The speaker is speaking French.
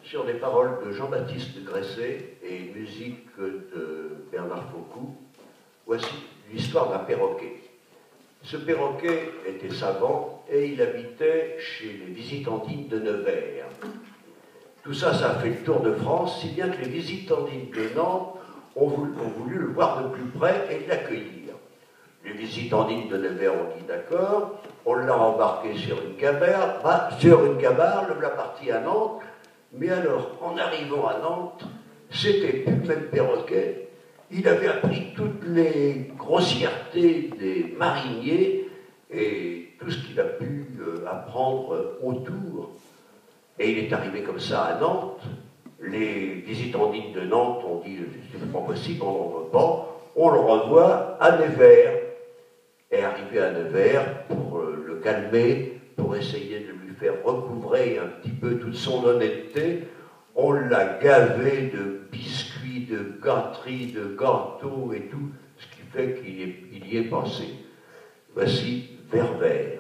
sur des paroles de Jean-Baptiste Gresset et musique de Bernard Faucou. Voici l'histoire d'un perroquet. Ce perroquet était savant et il habitait chez les visitandines de Nevers. Tout ça, ça a fait le tour de France, si bien que les visitandines de Nantes ont voulu le voir de plus près et l'accueillir. Les visitandines de Nevers ont dit d'accord, on l'a embarqué sur une gabarre, le voilà parti à Nantes, mais alors, en arrivant à Nantes, c'était plus le même perroquet. Il avait appris toutes les grossièretés des mariniers et tout ce qu'il a pu apprendre autour. Et il est arrivé comme ça à Nantes. Les visitandines de Nantes ont dit c'est pas possible, on n'en veut pas. On le revoit à Nevers. Et arrivé à Nevers pour le calmer, pour essayer de lui faire recouvrer un petit peu toute son honnêteté, on l'a gavé de biscuits, de gâteries, de gâteaux et tout, ce qui fait qu'il y est passé. Voici Vers Vers.